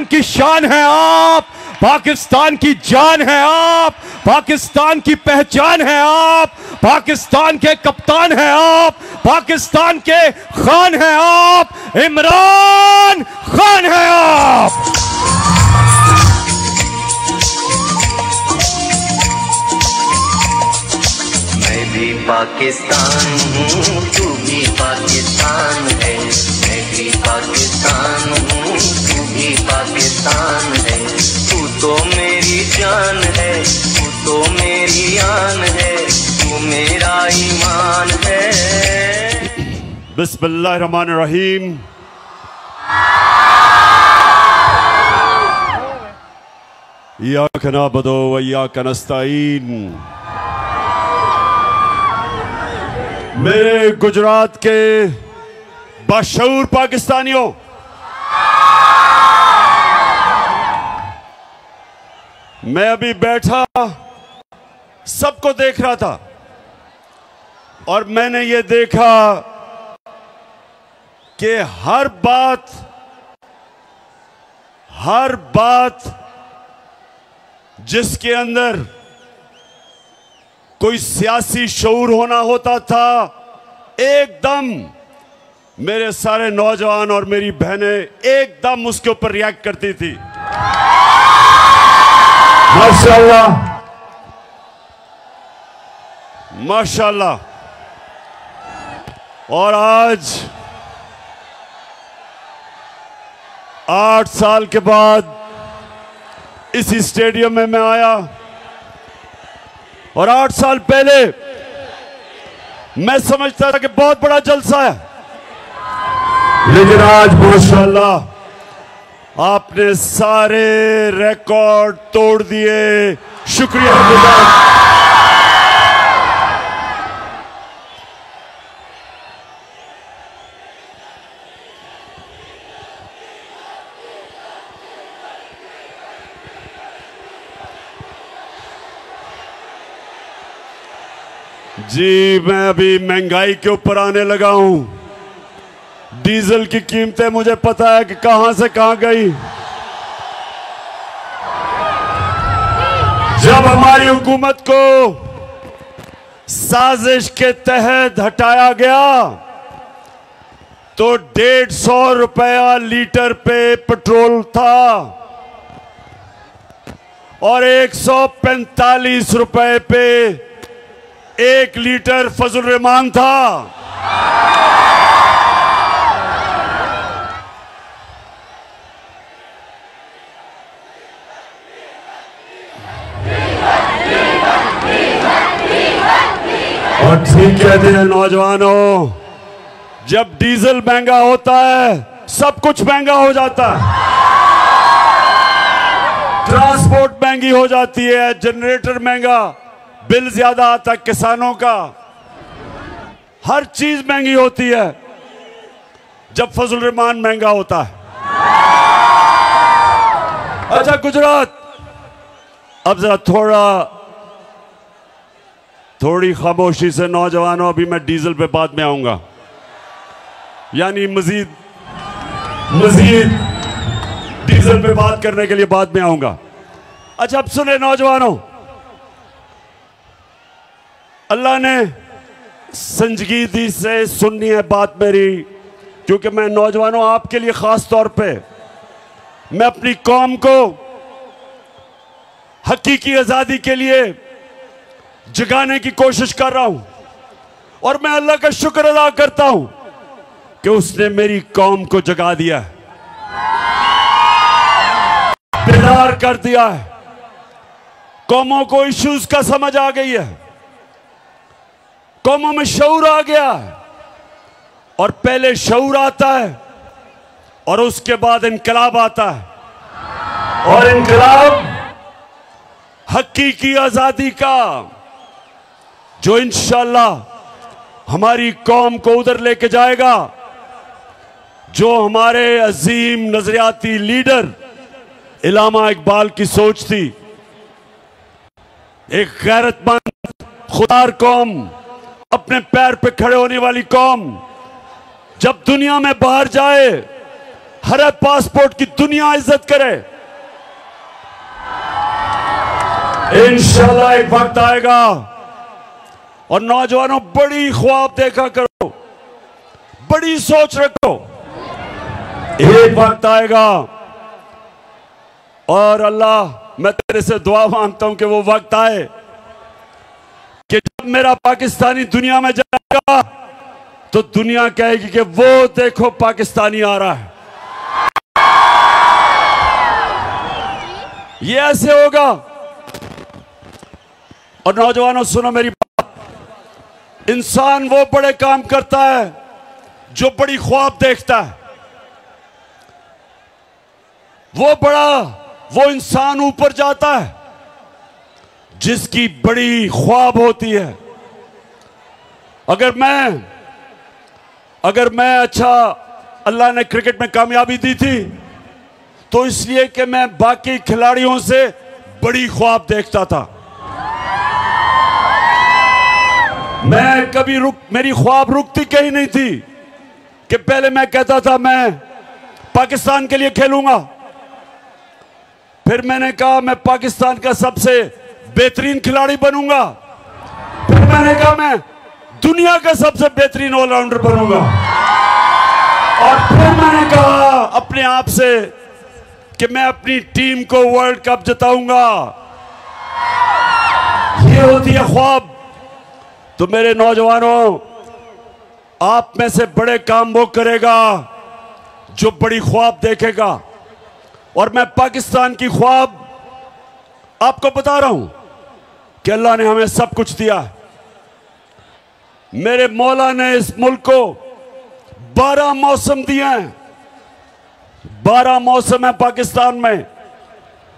की शान है आप, पाकिस्तान की जान है आप, पाकिस्तान की पहचान है आप, पाकिस्तान के कप्तान है आप, पाकिस्तान के खान है आप, इमरान खान है आप। मैं भी पाकिस्तान हूँ, तू भी पाकिस्तान है। मैं भी पाकिस्तान हूँ, तू भी पाकिस्तान है। तू तो मेरी जान है, तू तो मेरी आन है, तू मेरा ईमान है। बिस्मिल्लाहिर्रहमानिर्रहीम। इय्याका नअबुदु व इय्याका नस्तईन। मेरे गुजरात के बाशऊर पाकिस्तानियों, मैं अभी बैठा सबको देख रहा था और मैंने ये देखा कि हर बात जिसके अंदर कोई सियासी शऊर होना होता था, एकदम मेरे सारे नौजवान और मेरी बहनें एकदम उसके ऊपर रिएक्ट करती थी। माशाल्लाह माशाल्लाह। और आज 8 साल के बाद इसी स्टेडियम में मैं आया और 8 साल पहले मैं समझता था कि बहुत बड़ा जलसा है, लेकिन आज माशाल्लाह आपने सारे रिकॉर्ड तोड़ दिए। शुक्रिया। जी, मैं अभी महंगाई के ऊपर आने लगा हूं। डीजल की कीमतें मुझे पता है कि कहां से कहां गई। जब हमारी हुकूमत को साजिश के तहत हटाया गया तो 150 रुपया लीटर पे पेट्रोल था और 145 रुपए पे 1 लीटर फजल रहमान था। और ठीक कहते हैं नौजवानों, जब डीजल महंगा होता है सब कुछ महंगा हो जाता है। ट्रांसपोर्ट महंगी हो जाती है, जनरेटर महंगा, बिल ज्यादा आता है किसानों का, हर चीज महंगी होती है जब फजल रहमान महंगा होता है। अच्छा गुजरात, अब जरा थोड़ी खामोशी से नौजवानों, अभी मैं डीजल पे बाद में आऊंगा, यानी मजीद डीजल पे बात करने के लिए बाद में आऊंगा। अच्छा अब सुने नौजवानों, अल्लाह ने संजीदगी से सुननी है बात मेरी, क्योंकि मैं नौजवानों आपके लिए खास तौर पे मैं अपनी कौम को हकीकी आजादी के लिए जगाने की कोशिश कर रहा हूं और मैं अल्लाह का शुक्र अदा करता हूं कि उसने मेरी कौम को जगा दिया है, बेदार कर दिया है। कौमों को इश्यूज का समझ आ गई है, कौमों में शऊर आ गया है और पहले शऊर आता है और उसके बाद इनकलाब आता है और इनकलाब हकीकी आजादी का, जो इंशाअल्लाह हमारी कौम को उधर लेके जाएगा जो हमारे अजीम नजरियाती लीडर इलामा इकबाल की सोच थी। एक गैरतमंद खुदार कौम, अपने पैर पे खड़े होने वाली कौम, जब दुनिया में बाहर जाए हर पासपोर्ट की दुनिया इज्जत करे। इंशाल्लाह एक वक्त आएगा, और नौजवानों बड़ी ख्वाब देखा करो, बड़ी सोच रखो। एक वक्त आएगा और अल्लाह मैं तेरे से दुआ मांगता हूं कि वो वक्त आए कि जब मेरा पाकिस्तानी दुनिया में जाएगा तो दुनिया कहेगी कि वो देखो पाकिस्तानी आ रहा है। ये ऐसे होगा। और नौजवानों सुनो मेरी बात, इंसान वो बड़े काम करता है जो बड़ी ख्वाब देखता है। वो इंसान ऊपर जाता है जिसकी बड़ी ख्वाब होती है। अगर मैं अच्छा, अल्लाह ने क्रिकेट में कामयाबी दी थी तो इसलिए कि मैं बाकी खिलाड़ियों से बड़ी ख्वाब देखता था। मैं कभी मेरी ख्वाब रुकती कहीं नहीं थी कि पहले मैं कहता था मैं पाकिस्तान के लिए खेलूंगा, फिर मैंने कहा मैं पाकिस्तान का सबसे बेहतरीन खिलाड़ी बनूंगा, फिर मैंने कहा मैं दुनिया का सबसे बेहतरीन ऑलराउंडर बनूंगा, और फिर मैंने कहा अपने आप से कि मैं अपनी टीम को वर्ल्ड कप जिताऊंगा। ये होती है ख्वाब। तो मेरे नौजवानों, आप में से बड़े काम वो करेगा जो बड़ी ख्वाब देखेगा। और मैं पाकिस्तान की ख्वाब आपको बता रहा हूं कि अल्लाह ने हमें सब कुछ दिया है। मेरे मौला ने इस मुल्क को 12 मौसम दिए हैं। 12 मौसम है पाकिस्तान में,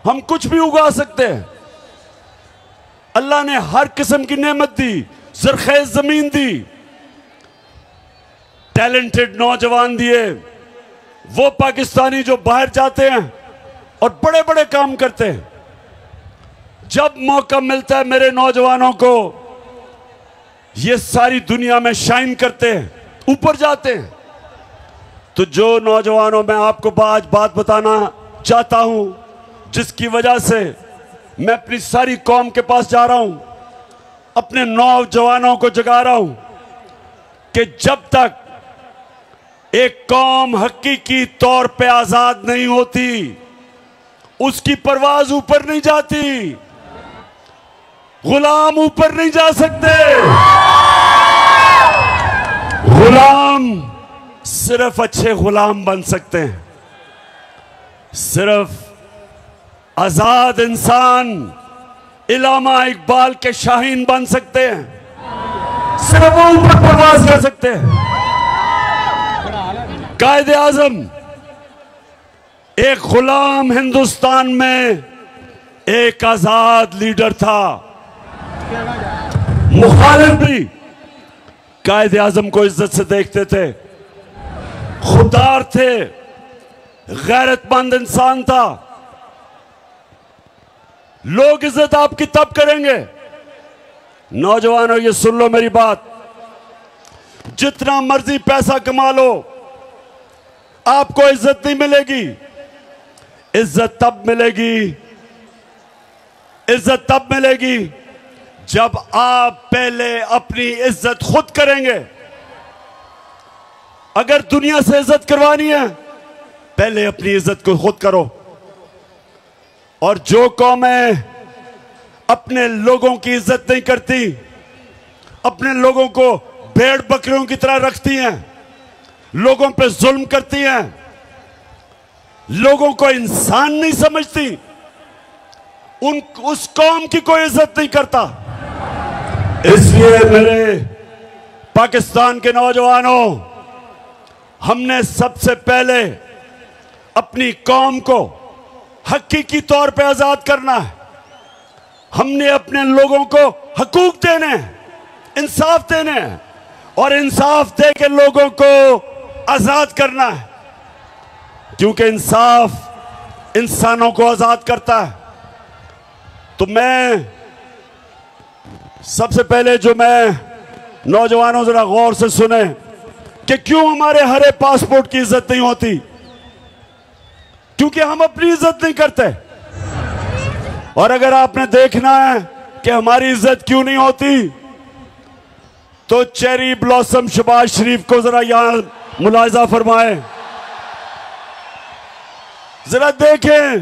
हम कुछ भी उगा सकते हैं। अल्लाह ने हर किस्म की नेमत दी, ज़रख़ेज़ जमीन दी, टैलेंटेड नौजवान दिए। वो पाकिस्तानी जो बाहर जाते हैं और बड़े बड़े काम करते हैं, जब मौका मिलता है मेरे नौजवानों को, ये सारी दुनिया में शाइन करते हैं, ऊपर जाते हैं। तो जो नौजवानों, मैं आपको आज बात बताना चाहता हूं जिसकी वजह से मैं अपनी सारी कौम के पास जा रहा हूं, अपने नौजवानों को जगा रहा हूं कि जब तक एक कौम हकीकी तौर पे आजाद नहीं होती, उसकी परवाज ऊपर नहीं जाती। गुलाम ऊपर नहीं जा सकते। गुलाम सिर्फ अच्छे गुलाम बन सकते हैं, सिर्फ आजाद इंसान इलामा इकबाल के शाहीन बन सकते हैं, सिर्फ वो ऊपर परवाज कर सकते हैं। कायदे आजम एक गुलाम हिंदुस्तान में एक आजाद लीडर था। मुखालिफ भी कायदे आजम को इज्जत से देखते थे, खुददार थे, गैरतमंद इंसान था। लोग इज्जत आपकी तब करेंगे, नौजवानों ये सुन लो मेरी बात, जितना मर्जी पैसा कमा लो आपको इज्जत नहीं मिलेगी। इज्जत तब मिलेगी जब आप पहले अपनी इज्जत खुद करेंगे। अगर दुनिया से इज्जत करवानी है, पहले अपनी इज्जत को खुद करो। और जो कौमें अपने लोगों की इज्जत नहीं करती, अपने लोगों को भेड़ बकरियों की तरह रखती हैं, लोगों पे जुल्म करती हैं, लोगों को इंसान नहीं समझती, उस कौम की कोई इज्जत नहीं करता। इसलिए मेरे पाकिस्तान के नौजवानों, हमने सबसे पहले अपनी कौम को हकीकी तौर पे आजाद करना है। हमने अपने लोगों को हकूक देने हैं, इंसाफ देने हैं, और इंसाफ दे के लोगों को आजाद करना है, क्योंकि इंसाफ इंसानों को आजाद करता है। तो मैं सबसे पहले नौजवानों जरा गौर से सुने कि क्यों हमारे हरे पासपोर्ट की इज्जत नहीं होती। क्योंकि हम अपनी इज्जत नहीं करते। और अगर आपने देखना है कि हमारी इज्जत क्यों नहीं होती, तो चेरी ब्लॉसम शहबाज शरीफ को जरा यहां मुलाहिजा फरमाएं। जरा देखें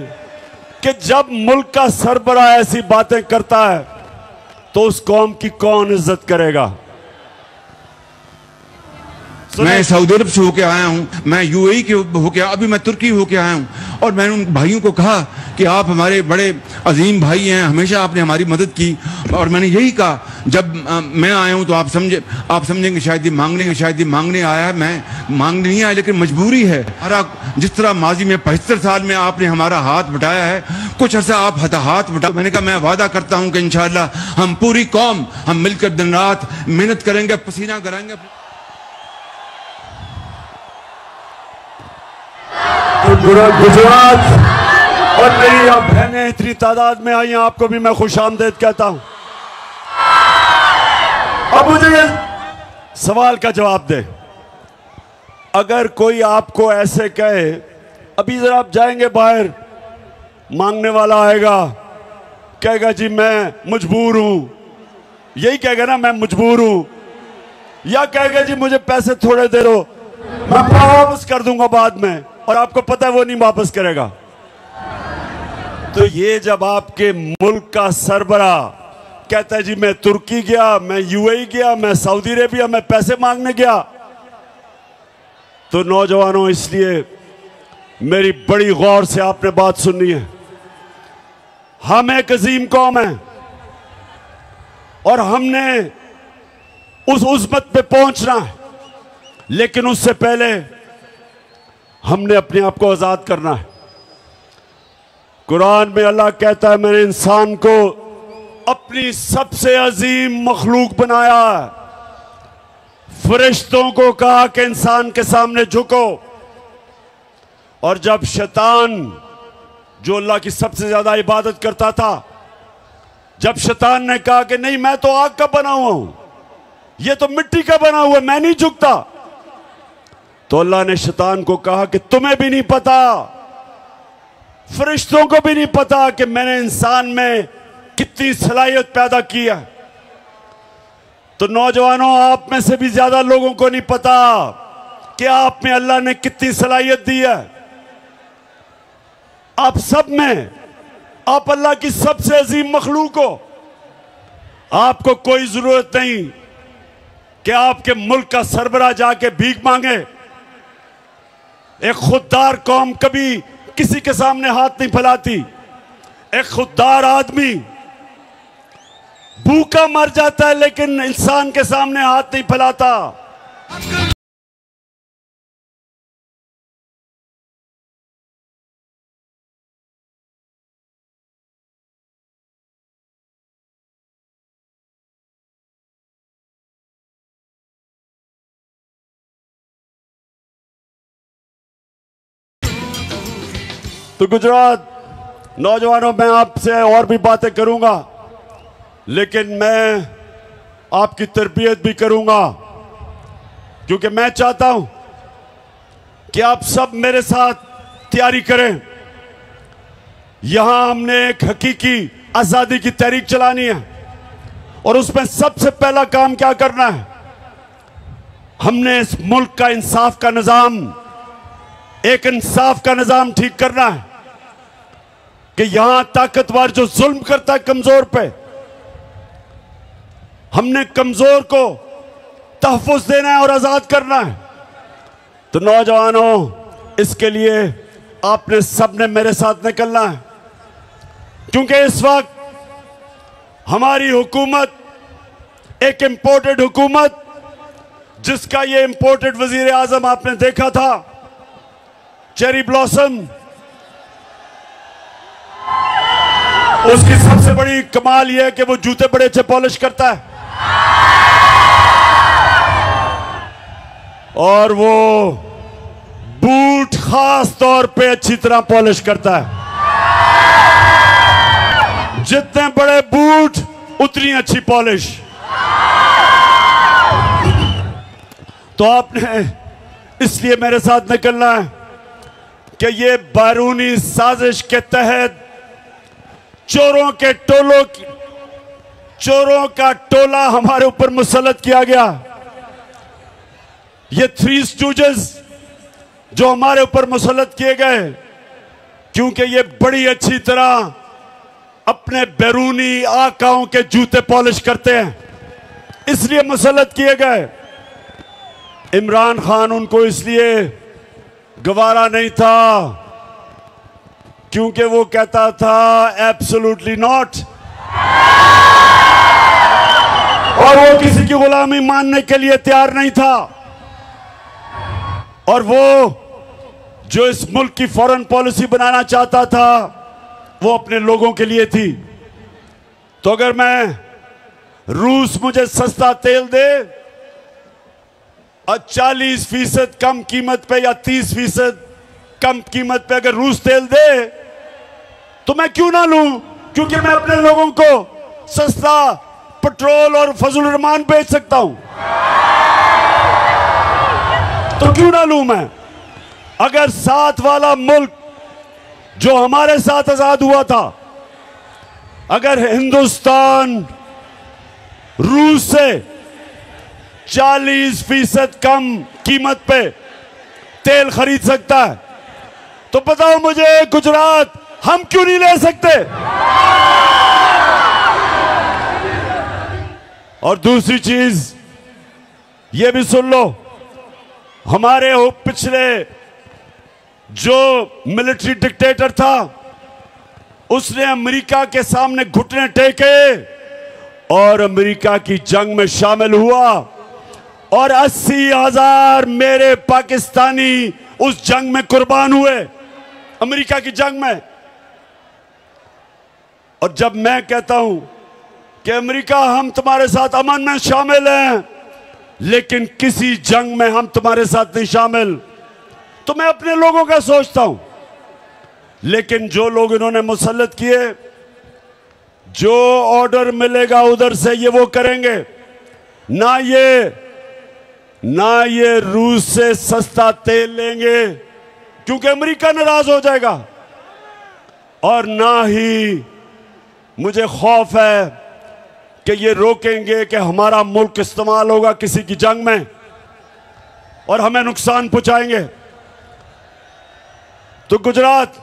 कि जब मुल्क का सरबरा ऐसी बातें करता है तो उस कौम की कौन इज्जत करेगा। मैं सऊदी अरब से होके आया हूँ, मैं यूएई के होके, अभी मैं तुर्की होके आया हूँ, और मैंने उन भाइयों को कहा कि आप हमारे बड़े अजीम भाई हैं, हमेशा आपने हमारी मदद की। और मैंने यही कहा, जब मैं आया हूँ तो आप समझेंगे शायद ये मांगने आया है। मैं मांगने नहीं आया, लेकिन मजबूरी है। जिस तरह माजी में 75 साल में आपने हमारा हाथ बटाया है, कुछ अर्सा आप हाथ बटा। मैंने कहा मैं वादा करता हूँ कि इंशाअल्लाह हम पूरी कौम हम मिलकर दिन रात मेहनत करेंगे, पसीना कराएंगे। तो गुजरात और मेरी आप बहनें इतनी तादाद में आई हैं, आपको भी मैं खुशामदीद कहता हूं। अब मुझे सवाल का जवाब दे। अगर कोई आपको ऐसे कहे, अभी जरा आप जाएंगे बाहर, मांगने वाला आएगा, कहेगा जी मैं मजबूर हूं, यही कहेगा ना मैं मजबूर हूं, या कहेगा जी मुझे पैसे थोड़े दे दो, मैं वापस कर दूंगा बाद में, और आपको पता है वो नहीं वापस करेगा। तो ये जब आपके मुल्क का सरबरा कहता है जी मैं तुर्की गया, मैं यूएई गया, मैं सऊदी अरेबिया में पैसे मांगने गया, तो नौजवानों इसलिए मेरी बड़ी गौर से आपने बात सुननी है। हम एक अजीम कौम है और हमने उस उज़्मत पे पहुंचना है, लेकिन उससे पहले हमने अपने आप को आजाद करना है। कुरान में अल्लाह कहता है मैंने इंसान को अपनी सबसे अजीम मखलूक बनाया है। फरिश्तों को कहा कि इंसान के सामने झुको, और जब शैतान जो अल्लाह की सबसे ज्यादा इबादत करता था, जब शैतान ने कहा कि नहीं मैं तो आग का बना हुआ हूं, ये तो मिट्टी का बना हुआ है, मैं नहीं झुकता, तो अल्लाह ने शैतान को कहा कि तुम्हें भी नहीं पता, फरिश्तों को भी नहीं पता कि मैंने इंसान में कितनी सलाहियत पैदा की है। तो नौजवानों, आप में से भी ज्यादा लोगों को नहीं पता कि आप में अल्लाह ने कितनी सलाहियत दी है। आप सब में, आप अल्लाह की सबसे अजीम मखलूक हो। आपको कोई जरूरत नहीं कि आपके मुल्क का सरबराह जाके भीख मांगे। एक खुददार कौम कभी किसी के सामने हाथ नहीं फैलाती। एक खुददार आदमी भूखा मर जाता है, लेकिन इंसान के सामने हाथ नहीं फैलाता। तो गुजरात नौजवानों, मैं आपसे और भी बातें करूंगा, लेकिन मैं आपकी तरबियत भी करूंगा, क्योंकि मैं चाहता हूं कि आप सब मेरे साथ तैयारी करें। यहां हमने एक हकीकी आजादी की तहरीक चलानी है, और उसमें सबसे पहला काम क्या करना है, हमने इस मुल्क का इंसाफ का निजाम, एक इंसाफ का निजाम ठीक करना है कि यहां ताकतवर जो जुल्म करता है कमजोर पे, हमने कमजोर को तहफ़्फ़ुज़ देना है और आजाद करना है। तो नौजवानों, इसके लिए आपने सबने मेरे साथ निकलना है, क्योंकि इस वक्त हमारी हुकूमत एक इंपोर्टेड हुकूमत, जिसका ये इंपोर्टेड वजीर आजम आपने देखा था, चेरी ब्लॉसम, उसकी सबसे बड़ी कमाल यह है कि वो जूते बड़े अच्छे पॉलिश करता है, और वो बूट खास तौर पे अच्छी तरह पॉलिश करता है। जितने बड़े बूट उतनी अच्छी पॉलिश। तो आपने इसलिए मेरे साथ निकलना है कि ये बैरूनी साजिश के तहत चोरों का टोला हमारे ऊपर मुसल्लत किया गया। ये थ्री स्टूजेस जो हमारे ऊपर मुसल्लत किए गए, क्योंकि ये बड़ी अच्छी तरह अपने बैरूनी आकाओं के जूते पॉलिश करते हैं, इसलिए मुसल्लत किए गए। इमरान खान उनको इसलिए गवारा नहीं था क्योंकि वो कहता था एब्सोल्युटली नॉट, और वो किसी की गुलामी मानने के लिए तैयार नहीं था। और वो जो इस मुल्क की फॉरेन पॉलिसी बनाना चाहता था वो अपने लोगों के लिए थी। तो अगर रूस मुझे सस्ता तेल दे और 40% कम कीमत पे या 30% कम कीमत पे अगर रूस तेल दे तो मैं क्यों ना लूं, क्योंकि मैं अपने लोगों को सस्ता पेट्रोल और फजल रहमान बेच सकता हूं, तो क्यों ना लूं मैं। अगर साथ वाला मुल्क जो हमारे साथ आजाद हुआ था, अगर हिंदुस्तान रूस से 40% कम कीमत पे तेल खरीद सकता है, तो बताओ मुझे गुजरात हम क्यों नहीं ले सकते। और दूसरी चीज ये भी सुन लो, हमारे पिछले जो मिलिट्री डिक्टेटर था उसने अमेरिका के सामने घुटने टेके और अमेरिका की जंग में शामिल हुआ, और 80,000 मेरे पाकिस्तानी उस जंग में कुर्बान हुए, अमेरिका की जंग में। और जब मैं कहता हूं कि अमेरिका हम तुम्हारे साथ अमन में शामिल हैं लेकिन किसी जंग में हम तुम्हारे साथ नहीं शामिल, तो मैं अपने लोगों का सोचता हूं। लेकिन जो लोग इन्होंने मुसल्लत किए, जो ऑर्डर मिलेगा उधर से ये वो करेंगे। ना ये रूस से सस्ता तेल लेंगे क्योंकि अमेरिका नाराज हो जाएगा, और ना ही मुझे खौफ है कि ये रोकेंगे कि हमारा मुल्क इस्तेमाल होगा किसी की जंग में और हमें नुकसान पहुंचाएंगे। तो गुजरात,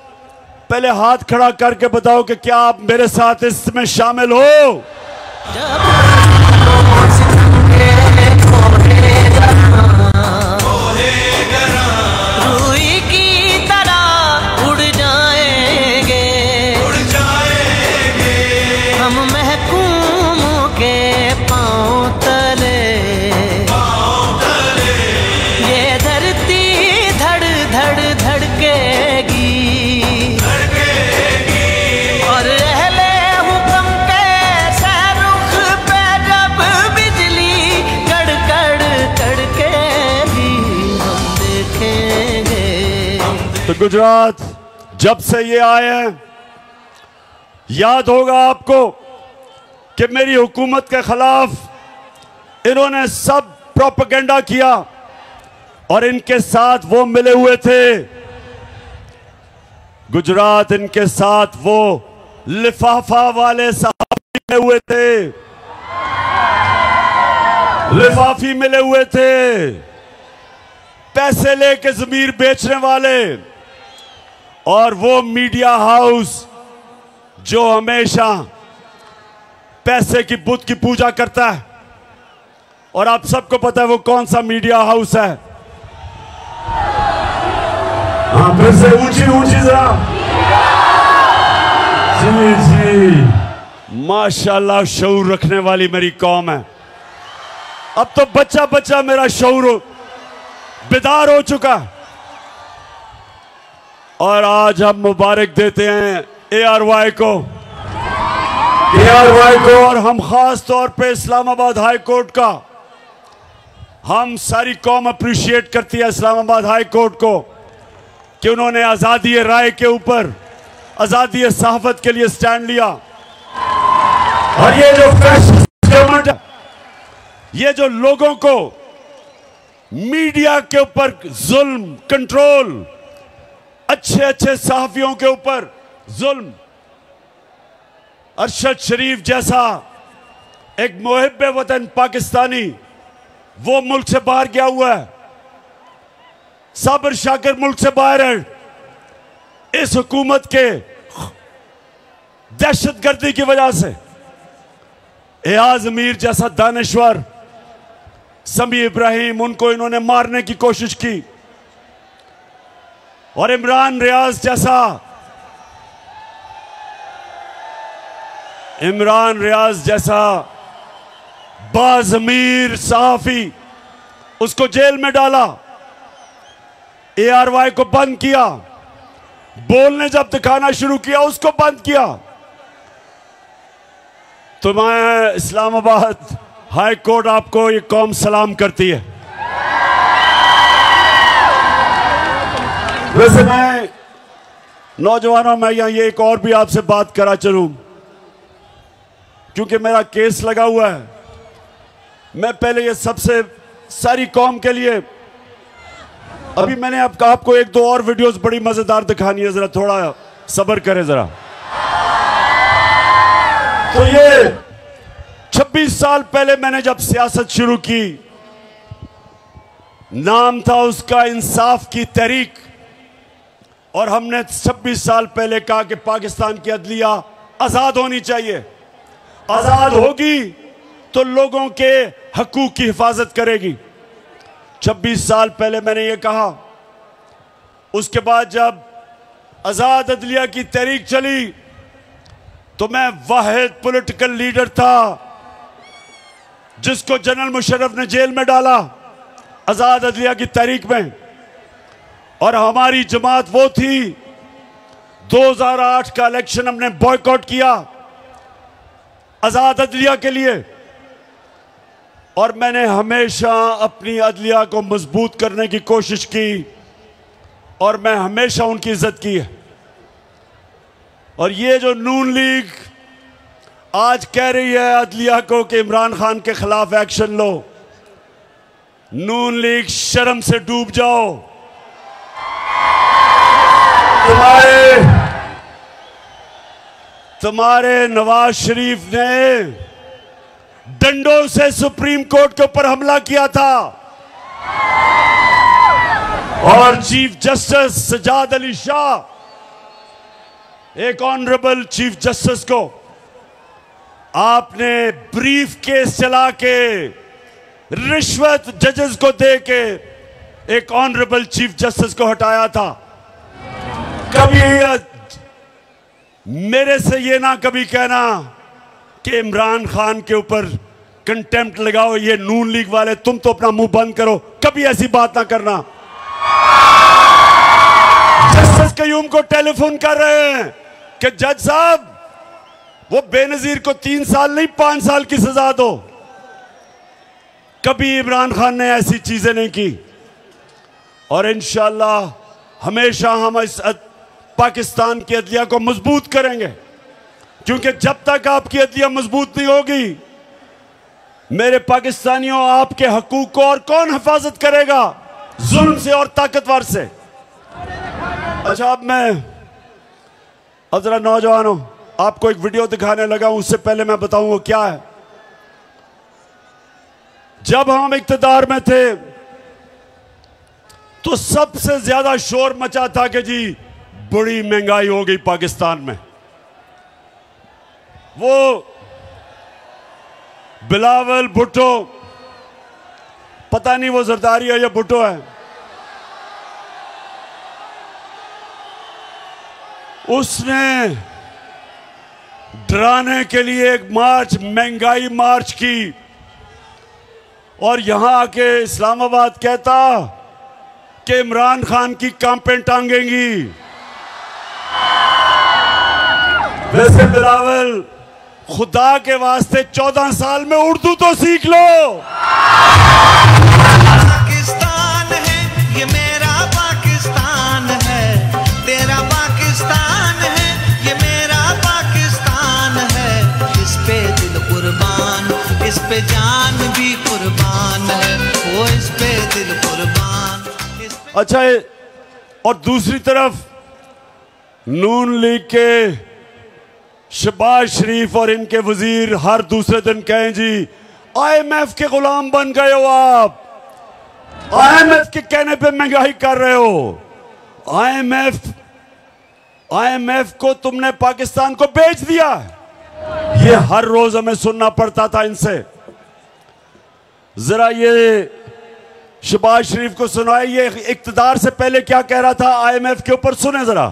पहले हाथ खड़ा करके बताओ कि क्या आप मेरे साथ इसमें शामिल हो। तो गुजरात जब से ये आए हैं, याद होगा आपको कि मेरी हुकूमत के खिलाफ इन्होंने सब प्रोपेगेंडा किया और इनके साथ वो मिले हुए थे। गुजरात, इनके साथ वो लिफाफा वाले साहब मिले हुए थे, लिफाफी मिले हुए थे, पैसे लेके जमीर बेचने वाले, और वो मीडिया हाउस जो हमेशा पैसे की बुत की पूजा करता है। और आप सबको पता है वो कौन सा मीडिया हाउस है। हाँ, फिर से ऊंची ऊंची जरा। जी जी, माशाल्लाह, शऊर रखने वाली मेरी कौम है। अब तो बच्चा बच्चा मेरा शऊर बेदार हो चुका। और आज हम मुबारक देते हैं ARY को, और हम खास तौर पे इस्लामाबाद हाई कोर्ट का, हम सारी कौम अप्रिशिएट करती है इस्लामाबाद हाई कोर्ट को कि उन्होंने आज़ादी राय के ऊपर, आज़ादी सहाफत के लिए स्टैंड लिया। और ये जो गवर्नमेंट, ये जो लोगों को मीडिया के ऊपर जुल्म, कंट्रोल अच्छे अच्छे सहाफियों के ऊपर जुल्म। अरशद शरीफ जैसा एक मुहिब्बे वतन पाकिस्तानी वो मुल्क से बाहर गया हुआ है। साबिर शाकिर मुल्क से बाहर है इस हुकूमत के दहशतगर्दी की वजह से। एयाज अमीर जैसा दानिश्वर, समी इब्राहिम, उनको इन्होंने मारने की कोशिश की। और इमरान रियाज जैसा बाज़मीर सहाफी, उसको जेल में डाला। ARY को बंद किया, बोलने जब दिखाना शुरू किया उसको बंद किया। तो मैं इस्लामाबाद हाई कोर्ट आपको ये कौम सलाम करती है। वैसे मैं नौजवानों में यहाँ ये एक और भी आपसे बात करा चलूं, क्योंकि मेरा केस लगा हुआ है। मैं पहले ये सबसे सारी कौम के लिए, अभी मैंने आपको एक दो और वीडियोस बड़ी मजेदार दिखानी है, जरा थोड़ा सब्र करें जरा। तो ये 26 साल पहले मैंने जब सियासत शुरू की, नाम था उसका इंसाफ की तहरीक, और हमने 26 साल पहले कहा कि पाकिस्तान की अदलिया आजाद होनी चाहिए। आजाद होगी तो लोगों के हकूक की हिफाजत करेगी। 26 साल पहले मैंने ये कहा। उसके बाद जब आजाद अदलिया की तहरीक चली तो मैं वाहिद पॉलिटिकल लीडर था जिसको जनरल मुशर्रफ ने जेल में डाला आजाद अदलिया की तहरीक में। और हमारी जमात वो थी, 2008 का इलेक्शन हमने बॉयकॉट किया आजाद अदलिया के लिए। और मैंने हमेशा अपनी अदलिया को मजबूत करने की कोशिश की और मैं हमेशा उनकी इज्जत की है। और ये जो नून लीग आज कह रही है अदलिया को कि इमरान खान के खिलाफ एक्शन लो, नून लीग शर्म से डूब जाओ। तुम्हारे नवाज शरीफ ने डंडों से सुप्रीम कोर्ट के ऊपर हमला किया था और चीफ जस्टिस सजाद अली शाह, एक ऑनरेबल चीफ जस्टिस को आपने ब्रीफ केस चला के रिश्वत जजेस को दे के एक ऑनरेबल चीफ जस्टिस को हटाया था। कभी मेरे से ये ना कभी कहना कि इमरान खान के ऊपर कंटेम्प्ट लगाओ, ये नून लीग वाले, तुम तो अपना मुंह बंद करो, कभी ऐसी बात ना करना। जस्टिस कयूम को टेलीफोन कर रहे हैं कि जज साहब वो बेनजीर को 3 साल नहीं 5 साल की सजा दो। कभी इमरान खान ने ऐसी चीजें नहीं की। और इंशाअल्लाह हमेशा हम इस पाकिस्तान की अदलिया को मजबूत करेंगे, क्योंकि जब तक आपकी अदलिया मजबूत नहीं होगी, मेरे पाकिस्तानियों, आपके हकूक को और कौन हिफाजत करेगा? जुल्म से और ताकतवर से। अच्छा, अब जरा नौजवानों आपको एक वीडियो दिखाने लगा हूं, उससे पहले मैं बताऊं वो क्या है। जब हम इक्तदार में थे तो सबसे ज्यादा शोर मचा था कि जी बड़ी महंगाई हो गई पाकिस्तान में। वो बिलावल भुट्टो, पता नहीं वो जरदारी है या भुट्टो है, उसने डराने के लिए एक मार्च, महंगाई मार्च की, और यहां आके इस्लामाबाद कहता कि इमरान खान की कांपें टांगेंगी। वैसे बिलावल, खुदा के वास्ते 14 साल में उर्दू तो सीख लो। पाकिस्तान है ये मेरा पाकिस्तान है, तेरा पाकिस्तान है ये मेरा पाकिस्तान है। इस पे दिल कुर्बान, इस पे जान भी कुर्बान है, वो इस पे दिल कुर्बान। अच्छा, और दूसरी तरफ नून लीग के शहबाज शरीफ और इनके वजीर हर दूसरे दिन कहें जी IMF के गुलाम बन गए हो आप, IMF के कहने पे महंगाई कर रहे हो, IMF को तुमने पाकिस्तान को बेच दिया। ये हर रोज हमें सुनना पड़ता था इनसे। जरा ये शहबाज शरीफ को सुनाए, ये इक्तदार से पहले क्या कह रहा था IMF के ऊपर, सुने जरा।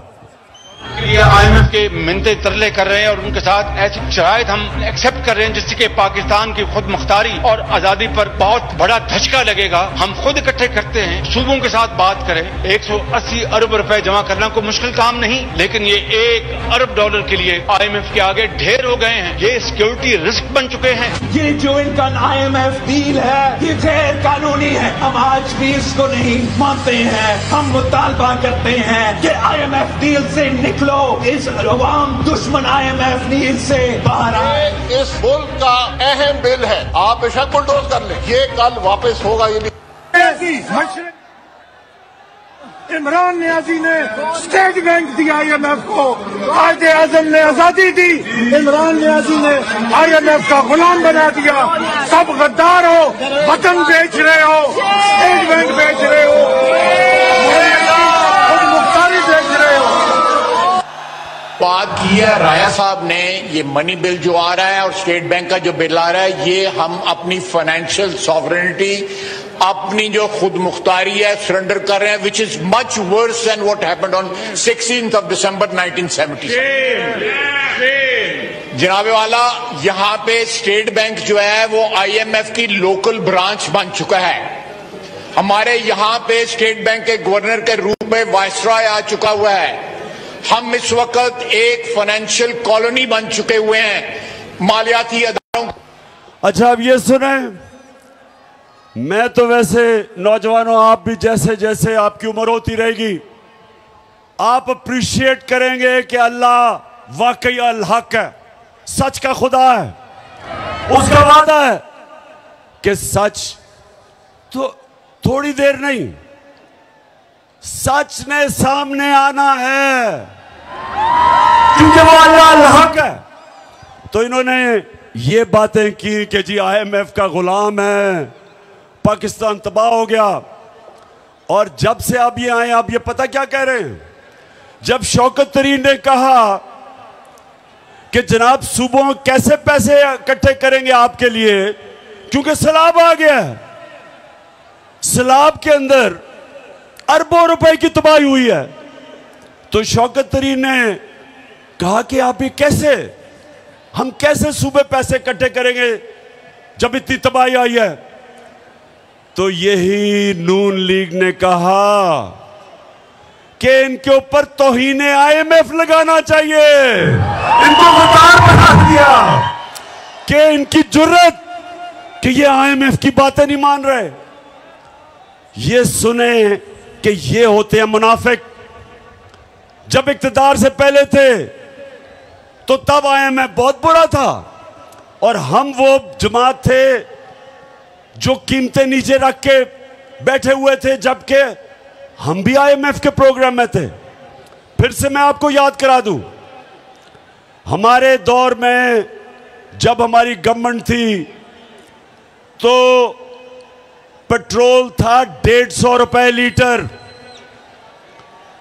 ये IMF के मिन्नते तरले कर रहे हैं और उनके साथ ऐसी शराइत हम एक्सेप्ट कर रहे हैं जिससे कि पाकिस्तान की खुद मुख्तारी और आजादी पर बहुत बड़ा धचका लगेगा। हम खुद इकट्ठे करते हैं, सूबों के साथ बात करें। 180 अरब रुपए जमा करना कोई मुश्किल काम नहीं, लेकिन ये $1 अरब के लिए IMF के आगे ढेर हो गए हैं। ये सिक्योरिटी रिस्क बन चुके हैं। ये जो इनका IMF डील है ये गैर कानूनी है। हम आज भी इसको नहीं मानते हैं। हम मुतालबा करते हैं कि IMF डील से निकलो, इस अवाम दुश्मन IMF डील से बाहर आए। इस मुल्क का अहम बिल है, आप बेशक बुलडोज कर लें, ये कल वापस होगा। ये इमरान नियाजी ने स्टेट बैंक दिया IMF को, कायदे आजम ने आजादी दी, इमरान नियाजी ने IMF का गुलाम बना दिया। सब गद्दार हो, वतन बेच रहे हो, स्टेट बैंक बेच रहे हो, खुद मुख्तारी बेच रहे हो। बात की है राया साहब ने, ये मनी बिल जो आ रहा है और स्टेट बैंक का जो बिल आ रहा है, ये हम अपनी फाइनेंशियल सॉवरेनिटी, अपनी जो खुद मुख्तारी है सरेंडर कर रहे हैं, which is much worse than what happened on 16th of December 1970। जनाबे वाला, यहां पे स्टेट बैंक जो है वो IMF की लोकल ब्रांच बन चुका है। हमारे यहां पे स्टेट बैंक के गवर्नर के रूप में वायसराय आ चुका हुआ है। हम इस वक्त एक फाइनेंशियल कॉलोनी बन चुके हुए हैं मालियाती अदारों। अच्छा, अब ये सुने, मैं तो वैसे नौजवानों, आप भी जैसे जैसे आपकी उम्र होती रहेगी आप अप्रिशिएट करेंगे कि अल्लाह वाकई अल हक है, सच का खुदा है। उसका वादा है कि सच तो थोड़ी देर नहीं, सच ने सामने आना है, क्योंकि वो अल्लाह अल हक है। तो इन्होंने ये बातें की कि जी IMF का गुलाम है, पाकिस्तान तबाह हो गया। और जब से अब ये आए, आप ये पता क्या कह रहे हैं, जब शौकत तरीन ने कहा कि जनाब सूबों कैसे पैसे इकट्ठे करेंगे आपके लिए, क्योंकि सैलाब आ गया है, सैलाब के अंदर अरबों रुपए की तबाही हुई है, तो शौकत तरीन ने कहा कि आप ये कैसे, हम कैसे सूबे पैसे इकट्ठे करेंगे जब इतनी तबाही आई है। तो यही नून लीग ने कहा कि इनके ऊपर तौहीने IMF लगाना चाहिए। इनको गद्दार बना दिया कि इनकी जुर्रत कि ये IMF की बातें नहीं मान रहे। ये सुने कि ये होते हैं मुनाफिक। जब इक्तदार से पहले थे तो तब IMF बहुत बुरा था, और हम वो जमात थे जो कीमतें नीचे रख के बैठे हुए थे, जबकि हम भी IMF के प्रोग्राम में थे। फिर से मैं आपको याद करा दूं, हमारे दौर में जब हमारी गवर्नमेंट थी तो पेट्रोल था 150 रुपए लीटर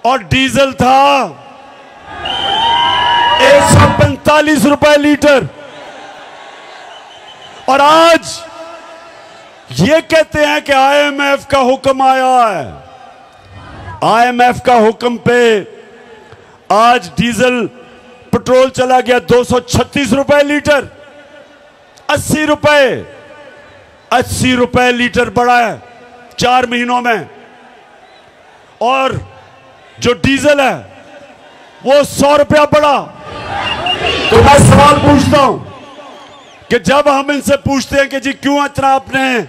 और डीजल था 145 रुपए लीटर। और आज ये कहते हैं कि IMF का हुक्म आया है। IMF का हुक्म पे आज डीजल पेट्रोल चला गया 236 रुपए लीटर, 80 रुपए लीटर बढ़ा है 4 महीनों में। और जो डीजल है वो 100 रुपया बढ़ा। तो मैं सवाल पूछता हूं कि जब हम इनसे पूछते हैं कि जी क्यों इतना आपने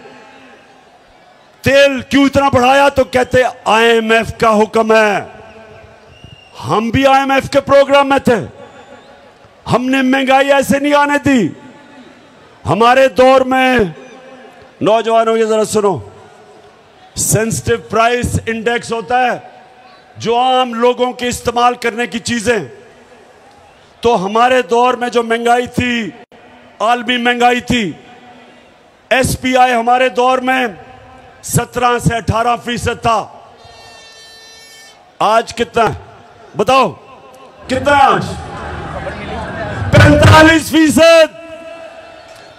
तेल क्यों इतना बढ़ाया, तो कहते IMF का हुक्म है। हम भी IMF के प्रोग्राम में थे, हमने महंगाई ऐसे नहीं आने दी। हमारे दौर में, नौजवानों की जरा सुनो, सेंसिटिव प्राइस इंडेक्स होता है, जो आम लोगों के इस्तेमाल करने की चीजें, तो हमारे दौर में जो महंगाई थी, आलमी महंगाई थी, एसपीआई हमारे दौर में 17 से 18% था। आज कितना है बताओ, कितना है आज? 45%,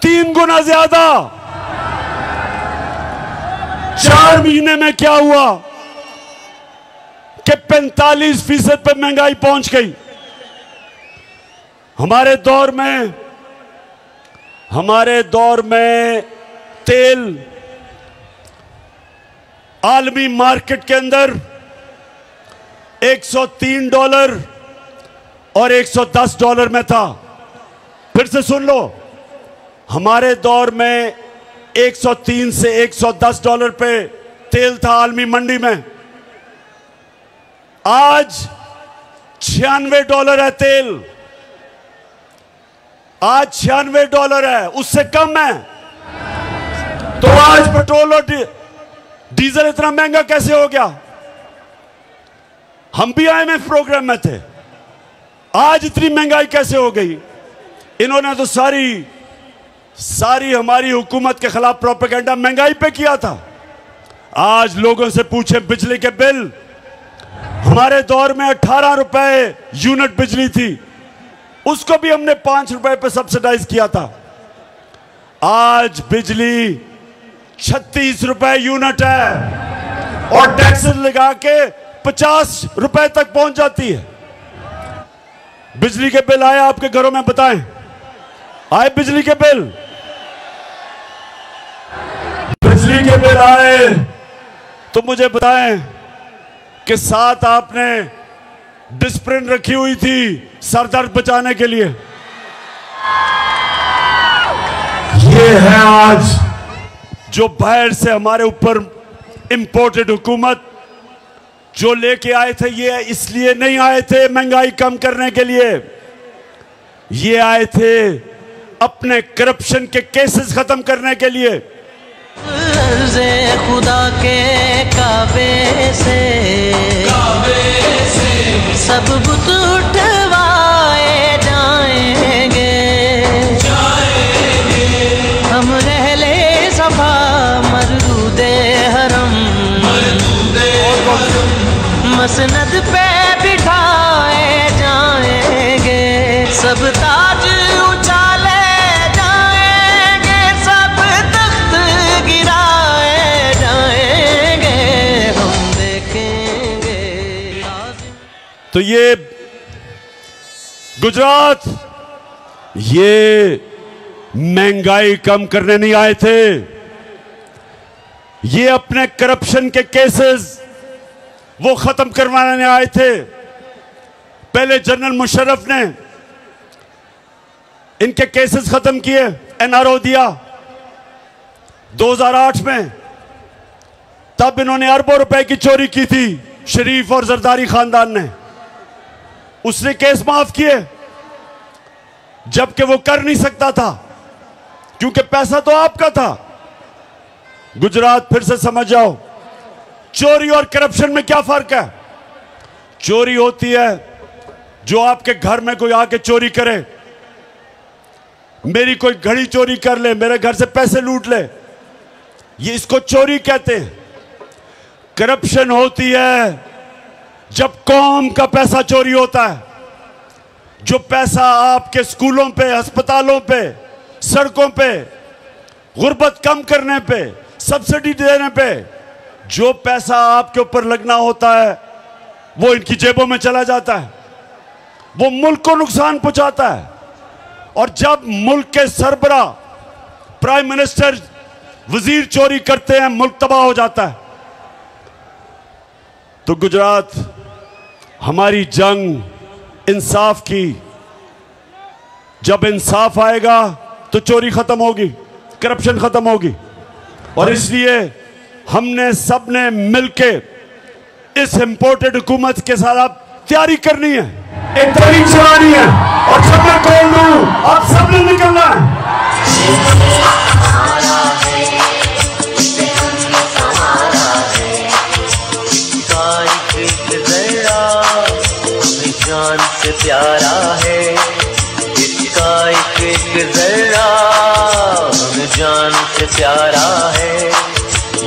3 गुना ज्यादा। 4 महीने में क्या हुआ कि 45% पे महंगाई पहुंच गई। हमारे दौर में तेल आलमी मार्केट के अंदर $103 और $110 में था। फिर से सुन लो, हमारे दौर में 103 से $110 पे तेल था आलमी मंडी में। आज $96 है तेल, आज $96 है, उससे कम है। तो आज पेट्रोल और डीजल इतना महंगा कैसे हो गया? हम भी IMF प्रोग्राम में थे, आज इतनी महंगाई कैसे हो गई? इन्होंने तो सारी हमारी हुकूमत के खिलाफ प्रोपेगेंडा महंगाई पे किया था। आज लोगों से पूछे बिजली के बिल, हमारे दौर में 18 रुपए यूनिट बिजली थी, उसको भी हमने 5 रुपए पे सब्सिडाइज किया था। आज बिजली 36 रुपए यूनिट है और टैक्सेस लगा के 50 रुपए तक पहुंच जाती है। बिजली के बिल आए आपके घरों में? बताएं, आए बिजली के बिल? बिजली के बिल आए तो मुझे बताएं कि साथ आपने डिस्प्रिन रखी हुई थी सर दर्द बचाने के लिए। ये है आज जो बाहर से हमारे ऊपर इंपोर्टेड हुकूमत जो लेके आए थे। ये इसलिए नहीं आए थे महंगाई कम करने के लिए, ये आए थे अपने करप्शन के केसेस खत्म करने के लिए। खुदा के काबे से सब बुत उठवाए जाएंगे, हम रहले सफा मरदूदे हरम मसनद पे बिठाए जाएंगे, सब ताज उछाले जाएंगे, सब तख्त गिराए जाएंगे, हम देखेंगे। तो ये गुजरात, ये महंगाई कम करने नहीं आए थे, ये अपने करप्शन के केसेस वो खत्म करवाने आए थे। पहले जनरल मुशर्रफ ने इनके केसेस खत्म किए, NRO दिया 2008 में। तब इन्होंने अरबों रुपए की चोरी की थी, शरीफ और जरदारी खानदान ने, उसने केस माफ किए, जबकि वो कर नहीं सकता था क्योंकि पैसा तो आपका था। गुजरात फिर से समझ जाओ, चोरी और करप्शन में क्या फर्क है? चोरी होती है जो आपके घर में कोई आके चोरी करे, मेरी कोई घड़ी चोरी कर ले, मेरे घर से पैसे लूट ले, ये इसको चोरी कहते हैं। करप्शन होती है जब कौम का पैसा चोरी होता है, जो पैसा आपके स्कूलों पे, अस्पतालों पे, सड़कों पे, गुर्बत कम करने पे, सब्सिडी देने पे, जो पैसा आपके ऊपर लगना होता है वो इनकी जेबों में चला जाता है, वो मुल्क को नुकसान पहुंचाता है। और जब मुल्क के सरबरा, प्राइम मिनिस्टर, वजीर चोरी करते हैं, मुल्क तबाह हो जाता है। तो गुजरात, हमारी जंग इंसाफ की, जब इंसाफ आएगा तो चोरी खत्म होगी, करप्शन खत्म होगी। और इसलिए हमने सबने मिलके इस इंपोर्टेड हुकूमत के साथ अब तैयारी करनी है, एक तहरीक चलानी है, और जब मैं कॉल दूं आप सबने निकलना है। तारीख प्यारा है, इसका एक एक जर्रा हमें जान से प्यारा है।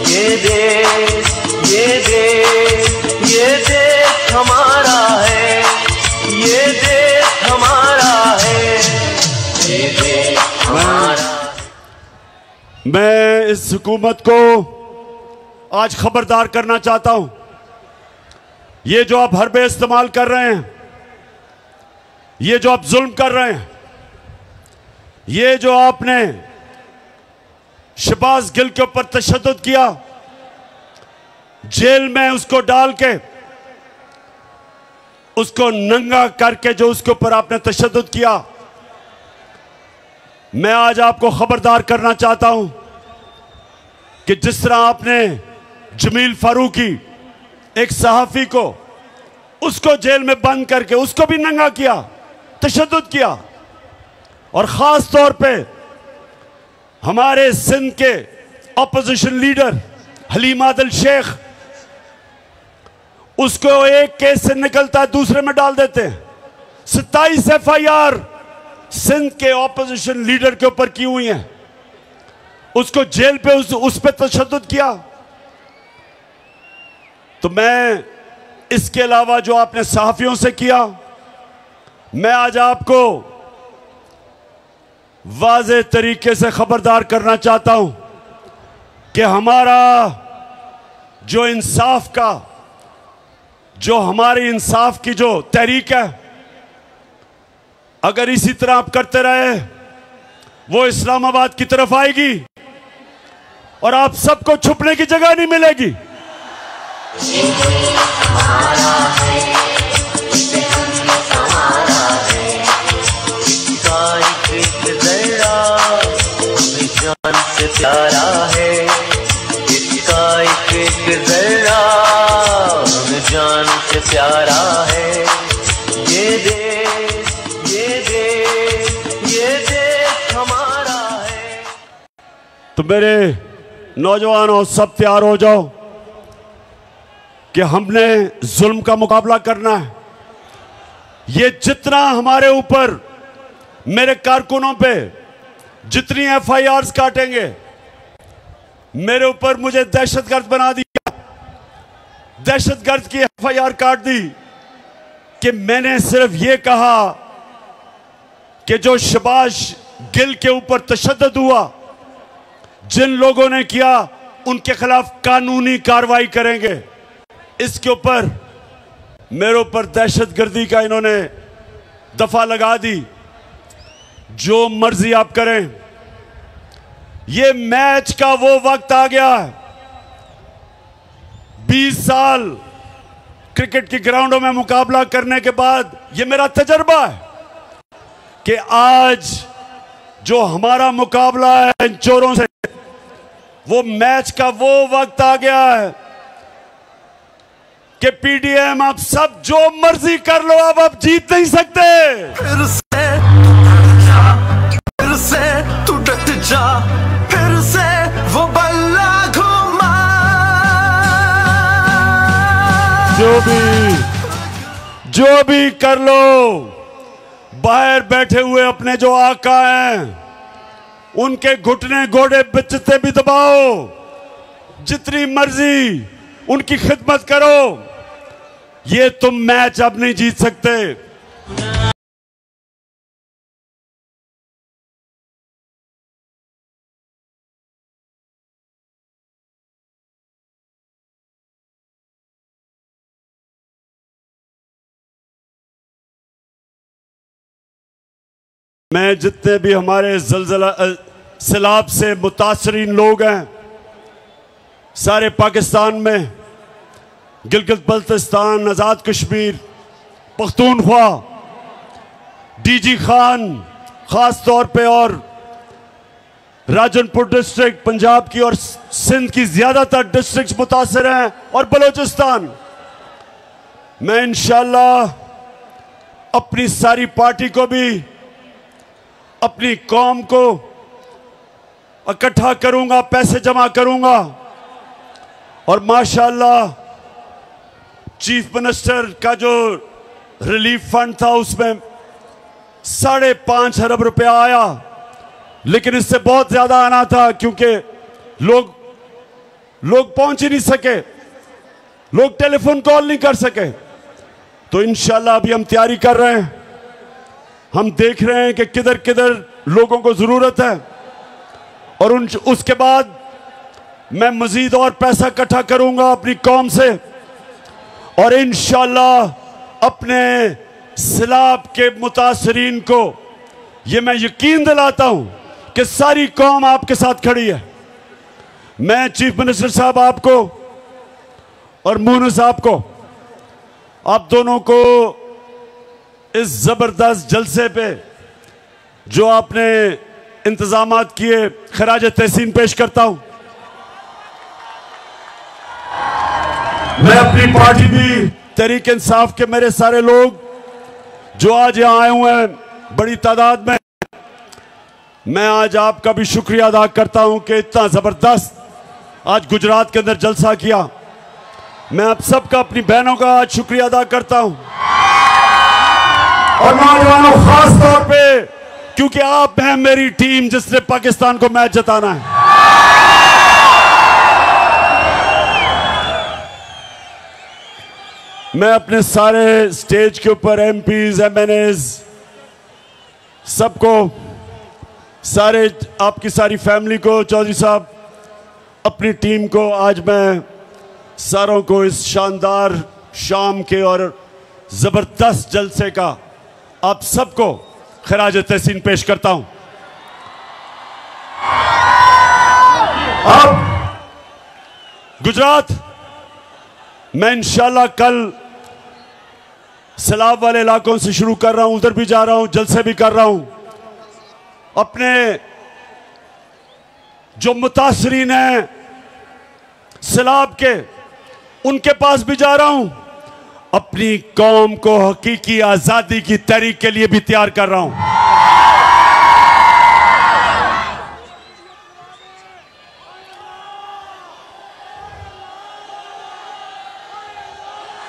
ये देश ये देश ये देश हमारा है, ये देश हमारा है, ये देश हमारा। मैं इस हुकूमत को आज खबरदार करना चाहता हूं, ये जो आप हरबे इस्तेमाल कर रहे हैं, ये जो आप जुल्म कर रहे हैं, ये जो आपने शहबाज गिल के ऊपर तशद्दुद किया, जेल में उसको डाल के, उसको नंगा करके जो उसके ऊपर आपने तशद्दुद किया, मैं आज आपको खबरदार करना चाहता हूं कि जिस तरह आपने जमील फारूकी एक सहाफी को, उसको जेल में बंद करके उसको भी नंगा किया, तशद्दुद किया, और खास तौर पे हमारे सिंध के ऑपोजिशन लीडर हलीम आदिल शेख, उसको एक केस से निकलता है दूसरे में डाल देते हैं। 27 FIR सिंध के ऑपोजिशन लीडर के ऊपर की हुई हैं, उसको जेल पे उस पे तशद्दुद किया। तो मैं इसके अलावा जो आपने सहाफियों से किया, मैं आज आपको वाज़े तरीके से खबरदार करना चाहता हूं कि हमारा जो इंसाफ का, जो हमारी इंसाफ की जो तहरीक है, अगर इसी तरह आप करते रहे, वो इस्लामाबाद की तरफ आएगी और आप सबको छुपने की जगह नहीं मिलेगी। हमारा है, हमारा है, इसका एक जर्रा हमें जान से प्यारा है, इसका एक जर्रा हमें जान से प्यारा है। ये देश ये देश ये देश हमारा है। तो मेरे नौजवानों, सब तैयार हो जाओ कि हमने जुल्म का मुकाबला करना है। ये जितना हमारे ऊपर, मेरे कारकुनों पे जितनी FIRs काटेंगे, मेरे ऊपर मुझे दहशतगर्द बना दिया, दहशतगर्द की FIR काट दी कि मैंने सिर्फ ये कहा कि जो शहबाज गिल के ऊपर तशद्दुद हुआ, जिन लोगों ने किया, उनके खिलाफ कानूनी कार्रवाई करेंगे। इसके ऊपर मेरे ऊपर दहशतगर्दी का इन्होंने दफा लगा दी। जो मर्जी आप करें, ये मैच का वो वक्त आ गया है। 20 साल क्रिकेट की ग्राउंडों में मुकाबला करने के बाद ये मेरा तजर्बा है कि आज जो हमारा मुकाबला है इन चोरों से, वो मैच का वो वक्त आ गया है कि PDM आप सब जो मर्जी कर लो, अब आप जीत नहीं सकते। फिर से तू डट जा, फिर से वो बल्ला घुमा। जो भी कर लो, बाहर बैठे हुए अपने जो आका हैं, उनके घुटने घोड़े बिचते भी दबाओ, जितनी मर्जी उनकी खिदमत करो। ये तुम मैच अब नहीं जीत सकते। मैं जितने भी हमारे ज़लज़ला सैलाब से मुतासरीन लोग हैं, सारे पाकिस्तान में, गिलगित बल्तिस्तान, आज़ाद कश्मीर, पख्तूनख्वा, DG खान ख़ास तौर पे, और राजनपुर डिस्ट्रिक्ट पंजाब की और सिंध की ज़्यादातर डिस्ट्रिक्ट मुतासर हैं, और बलोचिस्तान। मैं इंशाअल्लाह अपनी सारी पार्टी को भी, अपनी कौम को इकट्ठा करूंगा, पैसे जमा करूंगा, और माशाअल्लाह चीफ मिनिस्टर का जो रिलीफ फंड था, उसमें 5.5 अरब रुपया आया, लेकिन इससे बहुत ज्यादा आना था क्योंकि लोग पहुंच ही नहीं सके, लोग टेलीफोन कॉल नहीं कर सके। तो इंशाल्लाह अभी हम तैयारी कर रहे हैं, हम देख रहे हैं कि किधर किधर लोगों को जरूरत है, और उसके बाद मैं मजीद और पैसा इकट्ठा करूंगा अपनी कौम से, और इंशाल्लाह अपने सैलाब के मुतासरीन को ये मैं यकीन दिलाता हूं कि सारी कौम आपके साथ खड़ी है। मैं चीफ मिनिस्टर साहब आपको और मोनू साहब को, आप दोनों को इस जबरदस्त जलसे पे जो आपने इंतजामात किए खराज तहसीन पेश करता हूं। मैं अपनी पार्टी भी तहरीक इंसाफ के मेरे सारे लोग जो आज यहां आए हुए हैं बड़ी तादाद में, मैं आज आपका भी शुक्रिया अदा करता हूं कि इतना जबरदस्त आज गुजरात के अंदर जलसा किया। मैं आप सबका, अपनी बहनों का आज शुक्रिया अदा करता हूं, और नौजवानों खास तौर पे, क्योंकि आप हैं मेरी टीम जिसने पाकिस्तान को मैच जिताना है। मैं अपने सारे स्टेज के ऊपर एमपीज, एमएनएज, सबको, सारे आपकी सारी फैमिली को, चौधरी साहब, अपनी टीम को, आज मैं सारों को इस शानदार शाम के और जबरदस्त जलसे का आप सबको खराज तहसीन पेश करता हूं। अब गुजरात, मैं इंशाल्लाह कल सैलाब वाले इलाकों से शुरू कर रहा हूं, उधर भी जा रहा हूं, जलसे भी कर रहा हूं। अपने जो मुतासरीन हैं सैलाब के, उनके पास भी जा रहा हूं। अपनी कौम को हकीकी आजादी की तहरीक के लिए भी तैयार कर रहा हूं।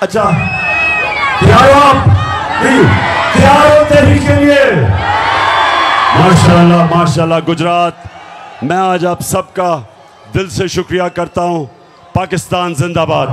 अच्छा, तैयार हो आप? तैयार हो तहरीक के लिए? माशाल्लाह माशाल्लाह। गुजरात, मैं आज आप सबका दिल से शुक्रिया करता हूं। पाकिस्तान जिंदाबाद।